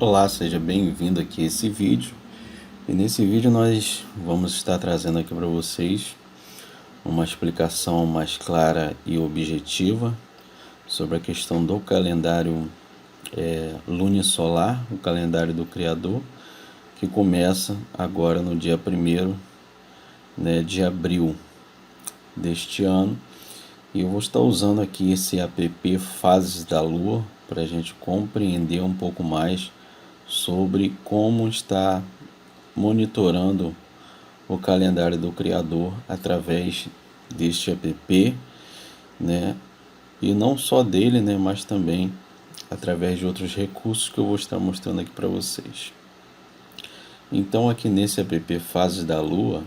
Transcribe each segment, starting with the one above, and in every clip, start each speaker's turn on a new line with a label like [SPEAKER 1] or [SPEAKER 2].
[SPEAKER 1] Olá, seja bem-vindo aqui a esse vídeo. E nesse vídeo nós vamos estar trazendo aqui para vocês uma explicação mais clara e objetiva sobre a questão do calendário lunisolar, o calendário do Criador, que começa agora no dia 1º, de abril deste ano. E eu vou estar usando aqui esse app Fases da Lua para a gente compreender um pouco mais sobre como está monitorando o calendário do Criador através deste app, né? E não só dele, né? Mas também através de outros recursos que eu vou estar mostrando aqui para vocês. Então aqui nesse app Fases da Lua,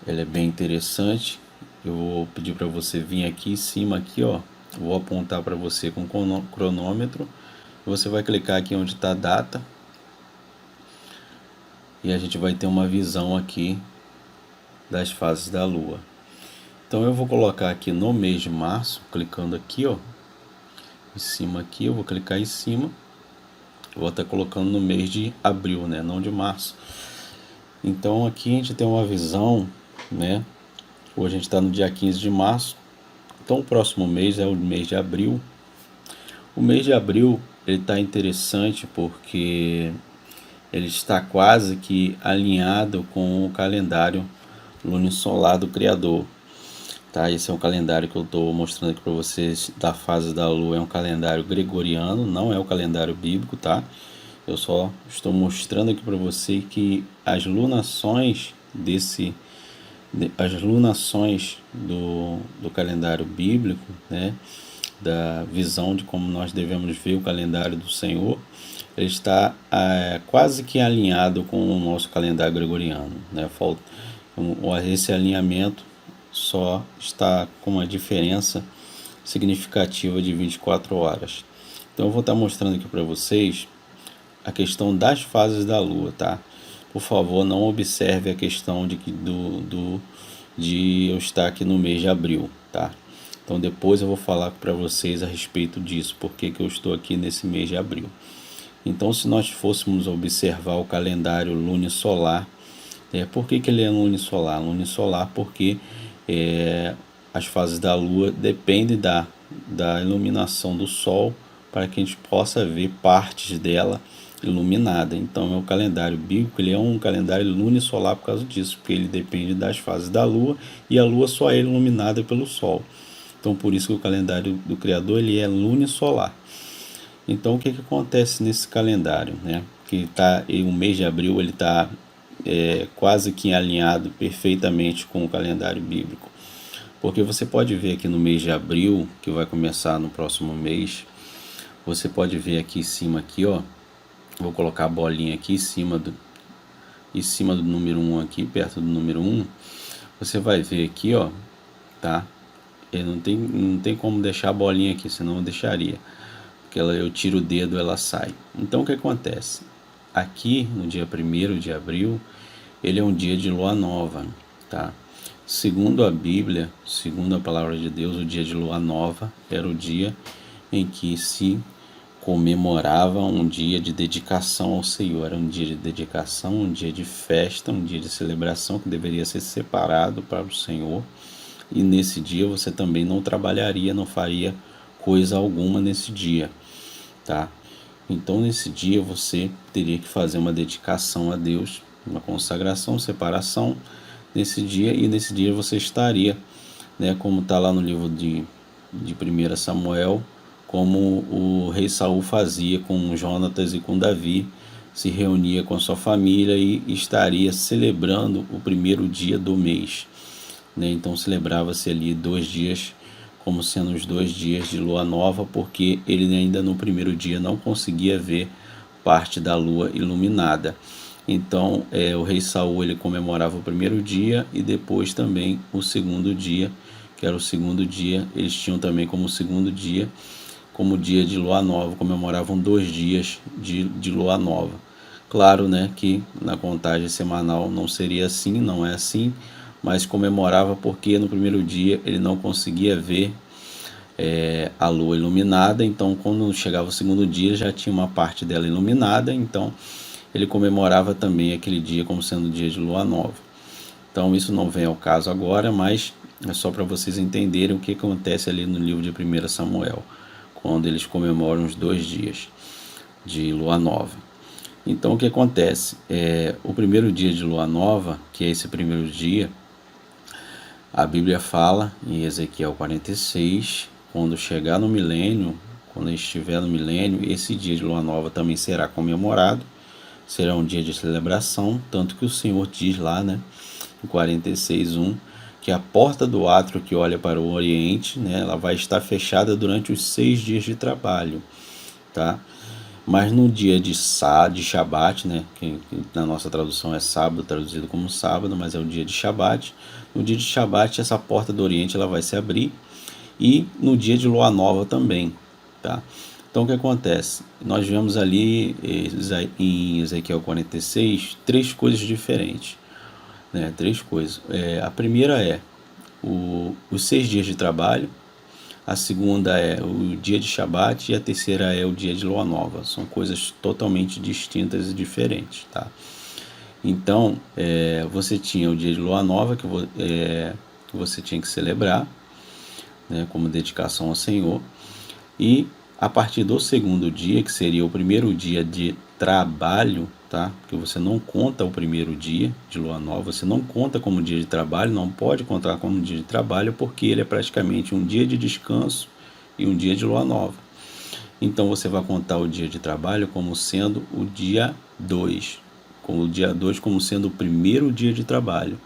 [SPEAKER 1] ele é bem interessante. Eu vou pedir para você vir aqui em cima aqui, ó. Vou apontar para você com o cronômetro. Você vai clicar aqui onde está a data. E a gente vai ter uma visão aqui das fases da Lua. Então eu vou colocar aqui no mês de março, clicando aqui, ó, em cima aqui, eu vou clicar em cima. Vou estar colocando no mês de abril, né, não de março. Então aqui a gente tem uma visão, né? Hoje a gente está no dia 15 de março. Então o próximo mês é o mês de abril. O mês de abril ele está interessante porque ele está quase que alinhado com o calendário lunisolar do Criador. Tá, esse é um calendário que eu estou mostrando aqui para vocês da fase da Lua, é um calendário gregoriano, não é o calendário bíblico, tá? Eu só estou mostrando aqui para você que as lunações do calendário bíblico, né? Da visão de como nós devemos ver o calendário do Senhor, ele está quase que alinhado com o nosso calendário gregoriano, né? Esse alinhamento só está com uma diferença significativa de 24 horas. Então eu vou estar mostrando aqui para vocês a questão das fases da Lua, tá? Por favor, não observe a questão de eu estar aqui no mês de abril, tá? Então depois eu vou falar para vocês a respeito disso, porque que eu estou aqui nesse mês de abril. Então se nós fôssemos observar o calendário lunisolar, por que ele é lunisolar? Lunisolar porque as fases da Lua dependem da iluminação do Sol para que a gente possa ver partes dela iluminada. Então o calendário bíblico ele é um calendário lunisolar por causa disso, porque ele depende das fases da Lua e a Lua só é iluminada pelo Sol. Então por isso que o calendário do Criador ele é lunisolar. Então o que acontece nesse calendário, né? Que o mês de abril ele está quase que alinhado perfeitamente com o calendário bíblico. Porque você pode ver aqui no mês de abril, que vai começar no próximo mês, você pode ver aqui em cima aqui, ó. Vou colocar a bolinha aqui em cima do número 1 aqui, perto do número 1. Você vai ver aqui, ó, tá? Não tem como deixar a bolinha aqui, senão eu deixaria. Porque eu tiro o dedo, ela sai. Então o que acontece? Aqui no dia 1º de abril, ele é um dia de lua nova, tá? Segundo a Bíblia, segundo a palavra de Deus, o dia de lua nova era o dia em que se comemorava um dia de dedicação ao Senhor. Era um dia de dedicação, um dia de festa, um dia de celebração que deveria ser separado para o Senhor. E nesse dia você também não trabalharia, não faria coisa alguma nesse dia, tá? Então nesse dia você teria que fazer uma dedicação a Deus, uma consagração, separação nesse dia, e nesse dia você estaria, né, como está lá no livro de 1 Samuel, como o rei Saul fazia com Jonatas e com Davi, se reunia com a sua família e estaria celebrando o primeiro dia do mês, né? Então celebrava-se ali 2 dias como sendo os 2 dias de lua nova, porque ele ainda no primeiro dia não conseguia ver parte da lua iluminada. Então o rei Saul ele comemorava o primeiro dia e depois também o segundo dia, que era o segundo dia, eles tinham também como segundo dia, como dia de lua nova, comemoravam 2 dias de lua nova. Claro, né, que na contagem semanal não seria assim, não é assim, mas comemorava porque no primeiro dia ele não conseguia ver a lua iluminada, então quando chegava o segundo dia já tinha uma parte dela iluminada, então ele comemorava também aquele dia como sendo o dia de lua nova. Então isso não vem ao caso agora, mas é só para vocês entenderem o que acontece ali no livro de 1 Samuel, quando eles comemoram os 2 dias de lua nova. Então o que acontece? O primeiro dia de lua nova, que é esse primeiro dia, a Bíblia fala em Ezequiel 46, quando chegar no milênio, quando estiver no milênio, esse dia de lua nova também será comemorado, será um dia de celebração, tanto que o Senhor diz lá, né, em 46:1, que a porta do átrio que olha para o oriente, né, ela vai estar fechada durante os 6 dias de trabalho, tá? Mas no dia de Shabat, né, que na nossa tradução é sábado, traduzido como sábado, mas é o dia de Shabat. No dia de Shabat, essa porta do Oriente ela vai se abrir, e no dia de Lua Nova também, tá? Então o que acontece? Nós vemos ali em Ezequiel 46 três coisas diferentes, né? Três coisas. A primeira é os 6 dias de trabalho. A segunda é o dia de Shabat e a terceira é o dia de Lua Nova. São coisas totalmente distintas e diferentes, tá? Então, você tinha o dia de Lua Nova que você tinha que celebrar, né, como dedicação ao Senhor. E a partir do segundo dia, que seria o primeiro dia de trabalho, tá? Porque você não conta o primeiro dia de lua nova, você não conta como dia de trabalho, não pode contar como dia de trabalho, porque ele é praticamente um dia de descanso e um dia de lua nova. Então você vai contar o dia de trabalho como sendo o dia 2, como o dia 2 como sendo o primeiro dia de trabalho.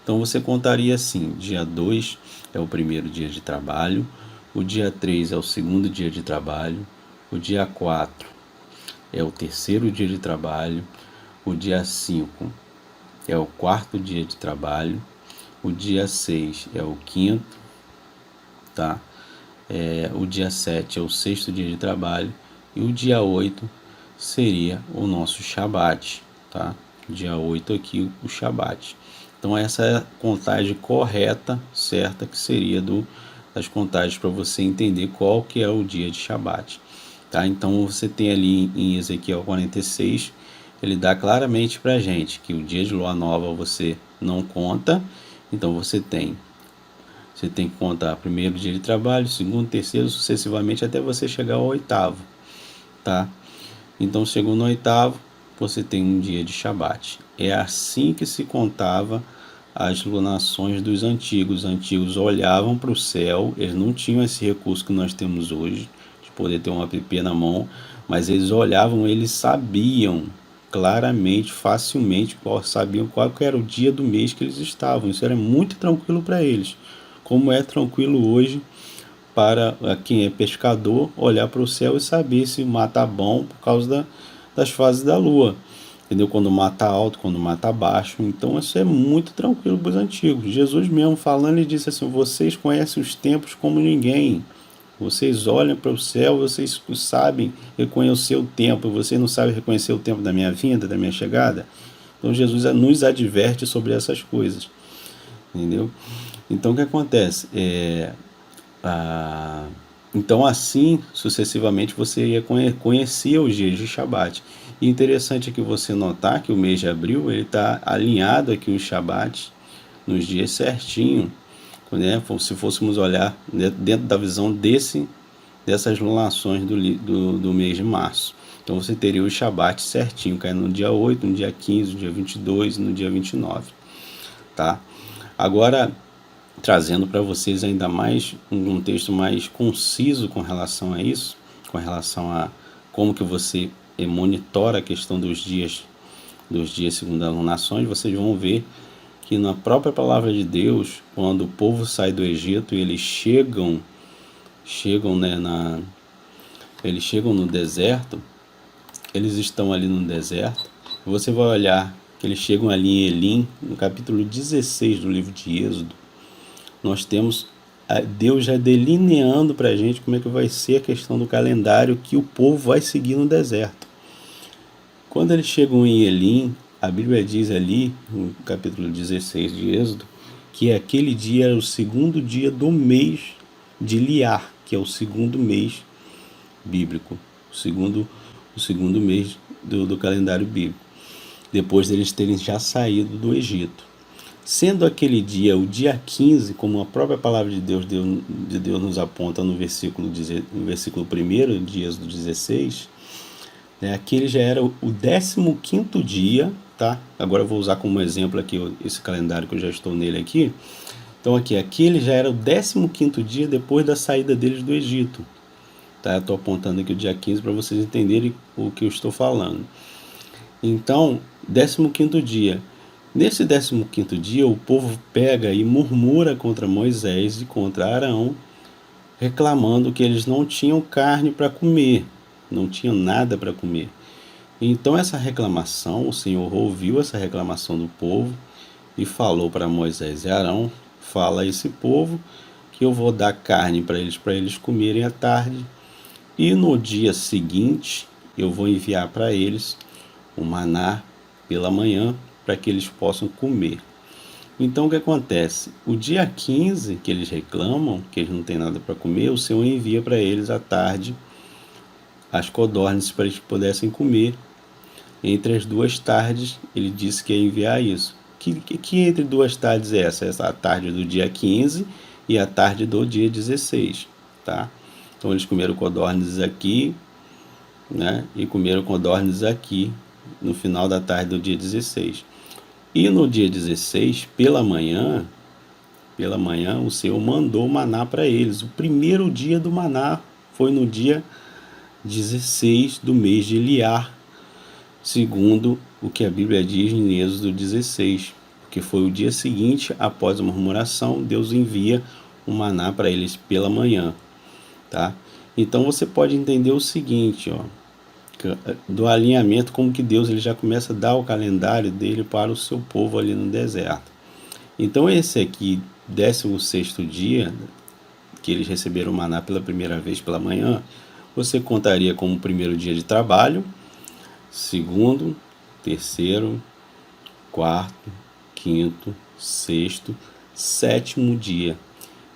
[SPEAKER 1] Então você contaria assim: dia 2 é o primeiro dia de trabalho, o dia 3 é o segundo dia de trabalho, o dia 4 é o terceiro dia de trabalho, o dia 5 é o quarto dia de trabalho, o dia 6 é o quinto, tá? O dia 7 é o sexto dia de trabalho, e o dia 8 seria o nosso Shabat, tá? Dia 8 aqui, o Shabat. Então essa é a contagem correta, certa, que seria das contagens para você entender qual que é o dia de Shabat, tá? Então você tem ali em Ezequiel 46, ele dá claramente para a gente que o dia de lua nova você não conta, então você tem que contar primeiro dia de trabalho, segundo, terceiro, sucessivamente até você chegar ao oitavo, tá? Então, chegou no oitavo, você tem um dia de Shabat. É assim que se contava as lunações dos antigos. Os antigos olhavam para o céu, eles não tinham esse recurso que nós temos hoje, de poder ter um app na mão, mas eles olhavam, eles sabiam claramente, facilmente, sabiam qual era o dia do mês que eles estavam. Isso era muito tranquilo para eles, como é tranquilo hoje para quem é pescador olhar para o céu e saber se o mar está bom por causa das fases da lua, entendeu? Quando o mar está alto, quando o mar está baixo. Então isso é muito tranquilo para os antigos. Jesus mesmo falando, ele disse assim: vocês conhecem os tempos como ninguém, vocês olham para o céu, vocês sabem reconhecer o tempo, vocês não sabem reconhecer o tempo da minha vinda, da minha chegada. Então Jesus nos adverte sobre essas coisas, entendeu? Então o que acontece? Então assim sucessivamente você ia conhecer os dias de Shabat. E interessante é que você notar que o mês de abril ele está alinhado aqui o Shabat nos dias certinho, né? Se fôssemos olhar dentro da visão dessas lunações do mês de março. Então você teria o Shabat certinho, caindo no dia 8, no dia 15, no dia 22 e no dia 29, tá? Agora, trazendo para vocês ainda mais um texto mais conciso com relação a isso, com relação a como que você monitora a questão dos dias segundo as lunações, vocês vão ver que na própria palavra de Deus, quando o povo sai do Egito e eles chegam, né, eles chegam no deserto, eles estão ali no deserto, você vai olhar que eles chegam ali em Elim, no capítulo 16 do livro de Êxodo. Nós temos Deus já delineando para a gente como é que vai ser a questão do calendário que o povo vai seguir no deserto. Quando eles chegam em Elim, a Bíblia diz ali, no capítulo 16 de Êxodo, que aquele dia era o segundo dia do mês de Liar, que é o segundo mês bíblico, o segundo mês do calendário bíblico, depois deles terem já saído do Egito. Sendo aquele dia, o dia 15, como a própria palavra de Deus nos aponta no versículo 1 de Êxodo 16, né, aquele já era o 15º dia, tá? Agora eu vou usar como exemplo aqui esse calendário que eu já estou nele aqui. Então aquele já era o 15º dia depois da saída deles do Egito. Tá? Eu estou apontando aqui o dia 15 para vocês entenderem o que eu estou falando. Então, 15º dia. Nesse 15º dia, o povo pega e murmura contra Moisés e contra Arão, reclamando que eles não tinham carne para comer, não tinham nada para comer. Então essa reclamação, o Senhor ouviu essa reclamação do povo e falou para Moisés e Arão: fala a esse povo que eu vou dar carne para eles comerem à tarde, e no dia seguinte eu vou enviar para eles o maná pela manhã para que eles possam comer. Então o que acontece? O dia 15 que eles reclamam, que eles não têm nada para comer, o Senhor envia para eles à tarde as codornas para eles pudessem comer. Entre as duas tardes, ele disse que ia enviar isso. Que entre duas tardes é essa? Essa a tarde do dia 15 e a tarde do dia 16, tá? Então eles comeram codornas aqui, né? E comeram codornas aqui no final da tarde do dia 16. E no dia 16, pela manhã, o Senhor mandou maná para eles. O primeiro dia do maná foi no dia 16 do mês de Eliar, segundo o que a Bíblia diz em Êxodo 16, porque foi o dia seguinte, após a murmuração, Deus envia o maná para eles pela manhã, tá? Então você pode entender o seguinte, ó, do alinhamento, como que Deus ele já começa a dar o calendário dele para o seu povo ali no deserto. Então esse aqui, 16º dia, que eles receberam o maná pela primeira vez pela manhã, você contaria como o primeiro dia de trabalho, segundo, terceiro, quarto, quinto, sexto, sétimo dia.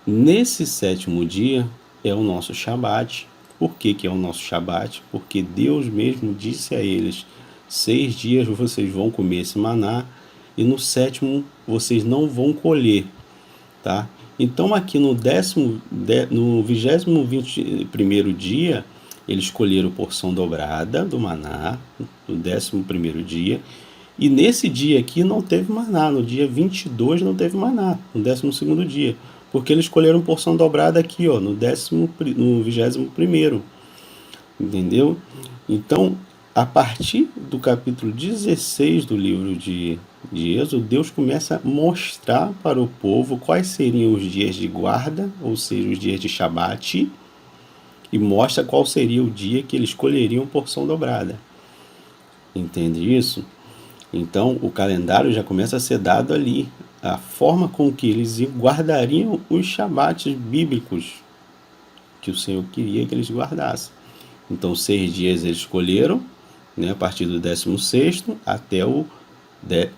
[SPEAKER 1] Nesse sétimo dia é o nosso Shabat. Por que é o nosso Shabat? Porque Deus mesmo disse a eles: 6 dias vocês vão comer esse maná e no sétimo vocês não vão colher, tá? Então aqui no 21º dia, eles colheram porção dobrada do maná, no 11º dia, e nesse dia aqui não teve maná, no dia 22 não teve maná, no 12º dia, porque eles colheram porção dobrada aqui, ó, no 21º, entendeu? Então, a partir do capítulo 16 do livro de Êxodo, Deus começa a mostrar para o povo quais seriam os dias de guarda, ou seja, os dias de Shabat, e mostra qual seria o dia que eles colheriam porção dobrada. Entende isso? Então, o calendário já começa a ser dado ali, a forma com que eles guardariam os Shabats bíblicos que o Senhor queria que eles guardassem. Então, 6 dias eles escolheram, né, a partir do 16º até o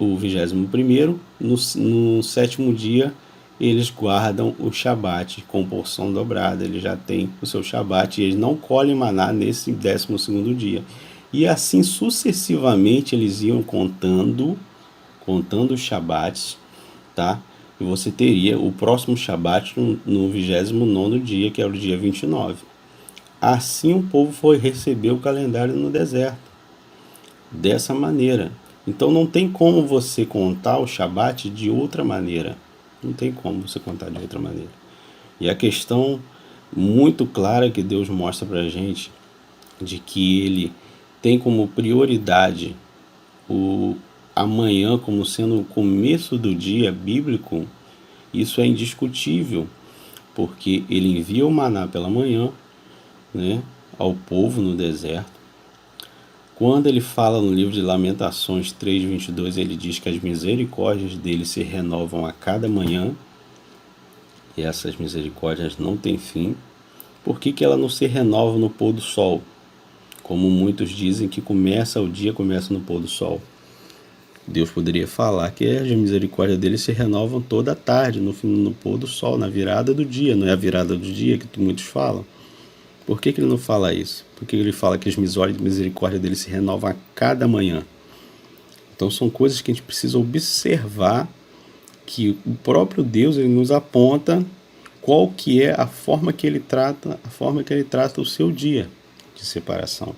[SPEAKER 1] 21º. No sétimo dia, eles guardam o Shabat com porção dobrada. Eles já têm o seu Shabat e eles não colhem maná nesse 12º dia. E assim sucessivamente eles iam contando os Shabats, tá? E você teria o próximo Shabat no 29º dia, que era o dia 29. Assim o povo foi receber o calendário no deserto, dessa maneira. Então não tem como você contar o Shabat de outra maneira. Não tem como você contar de outra maneira. E a questão muito clara que Deus mostra para a gente, de que Ele tem como prioridade o amanhã como sendo o começo do dia bíblico, isso é indiscutível, porque Ele envia o maná pela manhã, né, ao povo no deserto. Quando ele fala no livro de Lamentações 3:22, ele diz que as misericórdias dele se renovam a cada manhã, e essas misericórdias não têm fim. Por que ela não se renova no pôr do sol? Como muitos dizem que o dia começa no pôr do sol. Deus poderia falar que as misericórdias dele se renovam toda a tarde, no pôr do sol, na virada do dia. Não é a virada do dia que muitos falam? Por que ele não fala isso? Porque ele fala que as misericórdias dele se renovam a cada manhã. Então são coisas que a gente precisa observar, que o próprio Deus ele nos aponta qual que é a forma que ele trata o seu dia de separação.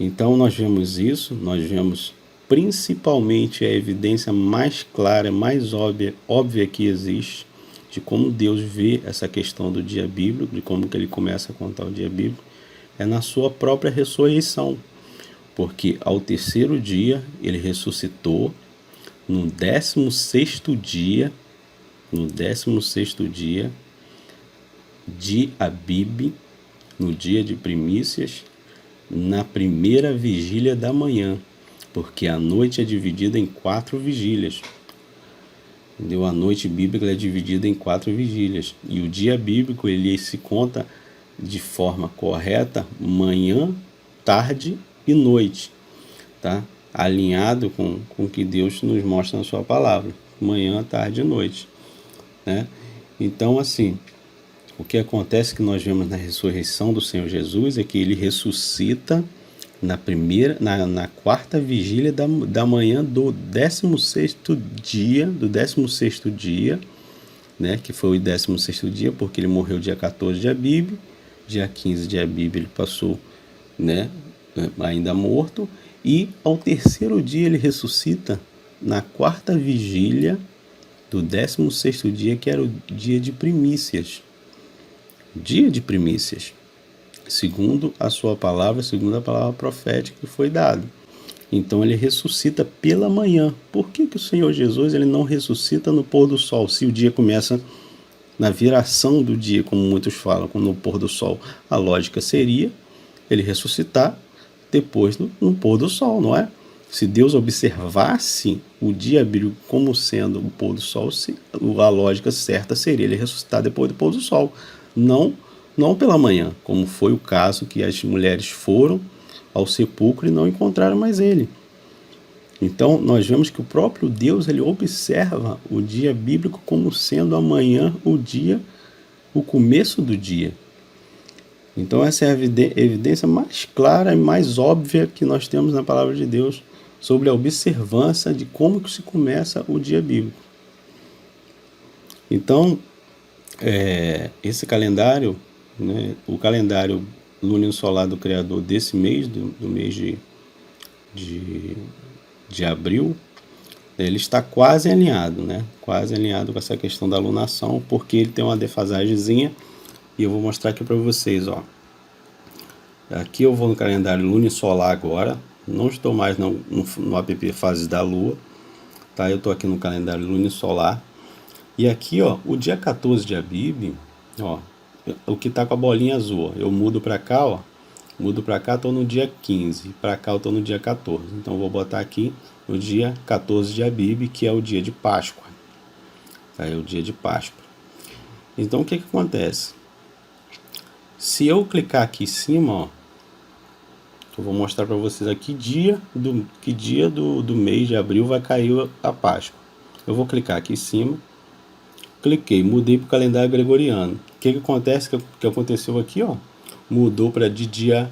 [SPEAKER 1] Então nós vemos isso, nós vemos principalmente a evidência mais clara, mais óbvia que existe, de como Deus vê essa questão do dia bíblico, de como que ele começa a contar o dia bíblico, é na sua própria ressurreição. Porque ao terceiro dia ele ressuscitou, no 16º dia, de Abib, no dia de primícias, na primeira vigília da manhã, porque a noite é dividida em 4 vigílias. Entendeu? A noite bíblica é dividida em 4 vigílias. E o dia bíblico ele se conta de forma correta, manhã, tarde e noite. Tá? Alinhado com o que Deus nos mostra na sua palavra. Manhã, tarde e noite. Né? Então, assim, o que acontece que nós vemos na ressurreição do Senhor Jesus é que ele ressuscita na quarta vigília da manhã do 16º dia, né, que foi o 16º dia, porque ele morreu dia 14 de Abib, dia 15 de Abib ele passou, né, ainda morto, e ao terceiro dia ele ressuscita na quarta vigília do 16º dia, que era o dia de primícias. Dia de primícias, segundo a sua palavra, segundo a palavra profética que foi dada. Então ele ressuscita pela manhã. Por que o Senhor Jesus ele não ressuscita no pôr do sol? Se o dia começa na viração do dia, como muitos falam, no pôr do sol, a lógica seria ele ressuscitar depois no pôr do sol, não é? Se Deus observasse o dia bíblico como sendo o pôr do sol, a lógica certa seria ele ressuscitar depois do pôr do sol. Não pela manhã, como foi o caso que as mulheres foram ao sepulcro e não encontraram mais ele. Então, nós vemos que o próprio Deus ele observa o dia bíblico como sendo amanhã o começo do dia. Então, essa é a evidência mais clara e mais óbvia que nós temos na palavra de Deus sobre a observância de como que se começa o dia bíblico. Então, esse calendário, né, o calendário lúnio-solar do Criador desse mês, do mês de abril, ele está quase alinhado, né? Quase alinhado com essa questão da lunação, porque ele tem uma defasagemzinha, e eu vou mostrar aqui para vocês, ó. Aqui eu vou no calendário lúnio-solar agora, não estou mais no app Fases da Lua, tá? Eu estou aqui no calendário lúnio-solar, e aqui, ó, o dia 14 de Abib, ó, o que tá com a bolinha azul, ó, eu mudo para cá, ó, estou no dia 15, para cá eu estou no dia 14, então eu vou botar aqui no dia 14 de Abib, que é o dia de Páscoa, tá? É o dia de Páscoa. Então o que acontece? Se eu clicar aqui em cima, ó, eu vou mostrar para vocês aqui que dia do mês de abril vai cair a Páscoa. Eu vou clicar aqui em cima, cliquei, mudei para o calendário gregoriano. O que acontece? Que aconteceu aqui, ó, mudou de dia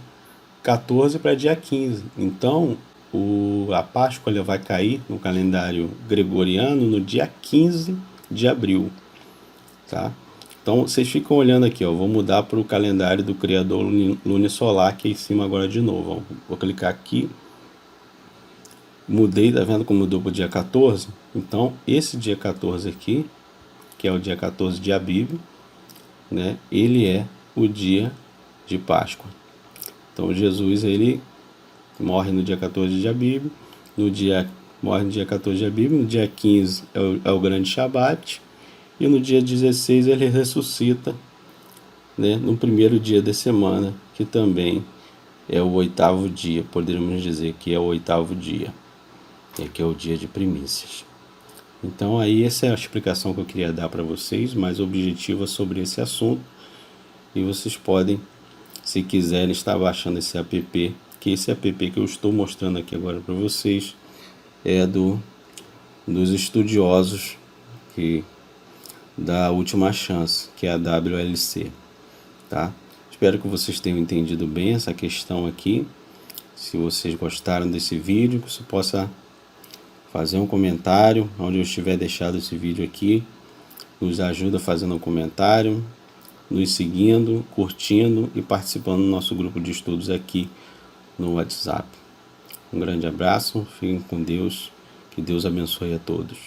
[SPEAKER 1] 14 para dia 15. Então, a Páscoa vai cair no calendário gregoriano no dia 15 de abril. Tá? Então, vocês ficam olhando aqui, ó, vou mudar para o calendário do Criador lunisolar, que é em cima agora de novo. Ó. Vou clicar aqui. Mudei, tá vendo como mudou para o dia 14? Então, esse dia 14 aqui, que é o dia 14 de Abib, né, ele é o dia de Páscoa. Então Jesus ele morre no dia 14 de Abib, morre no dia 14 de Abib, no dia 15 é o grande Shabat, e no dia 16 ele ressuscita, né, no primeiro dia da semana, que também é o 8º dia, poderíamos dizer que é o 8º dia, que é o dia de primícias. Então aí essa é a explicação que eu queria dar para vocês, mais objetiva sobre esse assunto. E vocês podem, se quiserem, estar baixando esse app, que esse app que eu estou mostrando aqui agora para vocês, é dos estudiosos da Última Chance, que é a WLC, tá? Espero que vocês tenham entendido bem essa questão aqui. Se vocês gostaram desse vídeo, que você possa fazer um comentário onde eu estiver deixado esse vídeo aqui. Nos ajuda fazendo um comentário, nos seguindo, curtindo e participando do nosso grupo de estudos aqui no WhatsApp. Um grande abraço, fiquem com Deus, que Deus abençoe a todos.